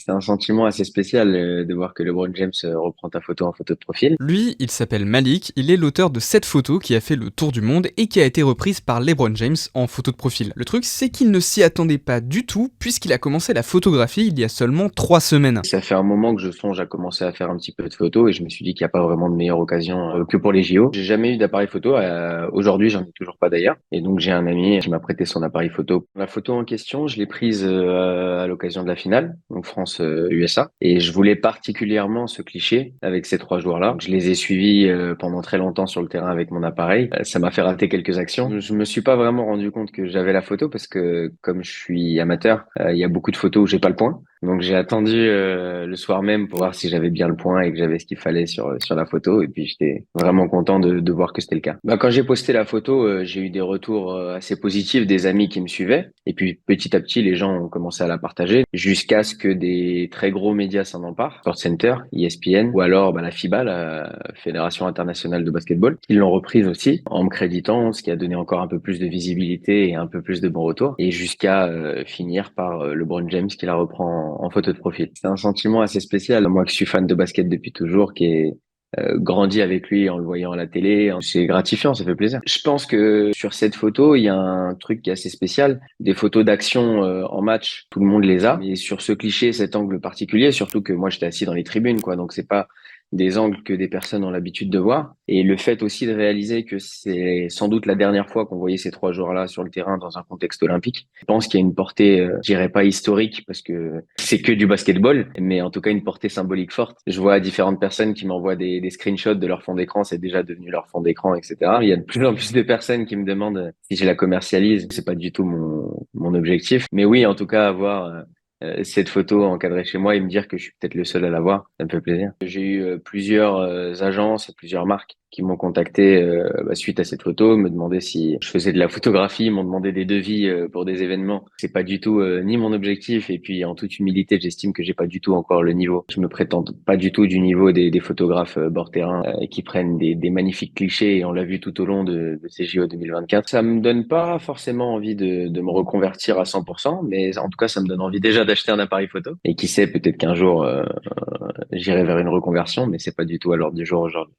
C'est un sentiment assez spécial de voir que LeBron James reprend ta photo en photo de profil. Lui, il s'appelle Malik, il est l'auteur de cette photo qui a fait le tour du monde et qui a été reprise par LeBron James en photo de profil. Le truc, c'est qu'il ne s'y attendait pas du tout puisqu'il a commencé la photographie il y a seulement 3 semaines. Ça fait un moment que je songe à commencer à faire un petit peu de photos et je me suis dit qu'il n'y a pas vraiment de meilleure occasion que pour les JO. J'ai jamais eu d'appareil photo. Aujourd'hui, j'en ai toujours pas d'ailleurs. Et donc, j'ai un ami qui m'a prêté son appareil photo. La photo en question, je l'ai prise à l'occasion de la finale, donc France-USA. Et je voulais particulièrement ce cliché avec ces trois joueurs-là. Donc, je les ai suivis pendant très longtemps sur le terrain avec mon appareil. Ça m'a fait rater quelques actions. Je me suis pas vraiment rendu compte que j'avais la photo parce que comme je suis amateur, il y a beaucoup de photos où j'ai pas le point. Donc j'ai attendu le soir même pour voir si j'avais bien le point et que j'avais ce qu'il fallait sur la photo. Et puis j'étais vraiment content de voir que c'était le cas. Quand j'ai posté la photo, j'ai eu des retours assez positifs des amis qui me suivaient. Et puis petit à petit, les gens ont commencé à la partager jusqu'à ce que des très gros médias s'en emparent, SportsCenter, ESPN ou alors la FIBA, la Fédération internationale de basketball. Ils l'ont reprise aussi en me créditant, ce qui a donné encore un peu plus de visibilité et un peu plus de bons retours. Et jusqu'à finir par LeBron James qui la reprend en photo de profil. C'est un sentiment assez spécial. Moi qui suis fan de basket depuis toujours, qui est grandi avec lui en le voyant à la télé, c'est gratifiant, ça fait plaisir. Je pense que sur cette photo, il y a un truc qui est assez spécial. Des photos d'action en match, tout le monde les a. Mais sur ce cliché, cet angle particulier, surtout que moi j'étais assis dans les tribunes, quoi. Donc c'est pas des angles que des personnes ont l'habitude de voir. Et le fait aussi de réaliser que c'est sans doute la dernière fois qu'on voyait ces trois joueurs-là sur le terrain dans un contexte olympique. Je pense qu'il y a une portée, je dirais pas historique parce que c'est que du basketball, mais en tout cas une portée symbolique forte. Je vois différentes personnes qui m'envoient des screenshots de leur fond d'écran, c'est déjà devenu leur fond d'écran, etc. Il y a de plus en plus de personnes qui me demandent si je la commercialise. C'est pas du tout mon objectif, mais oui, en tout cas avoir cette photo encadrée chez moi et me dire que je suis peut-être le seul à l'avoir, ça me fait plaisir. J'ai eu plusieurs agences et plusieurs marques qui m'ont contacté suite à cette photo, me demandaient si je faisais de la photographie, m'ont demandé des devis pour des événements. C'est pas du tout ni mon objectif et puis en toute humilité, j'estime que j'ai pas du tout encore le niveau. Je me prétends pas du tout du niveau des photographes bord terrain qui prennent des magnifiques clichés et on l'a vu tout au long de ces JO 2024. Ça me donne pas forcément envie de me reconvertir à 100%, mais en tout cas, ça me donne envie déjà d'acheter un appareil photo et qui sait, peut-être qu'un jour j'irai vers une reconversion, mais c'est pas du tout à l'ordre du jour aujourd'hui.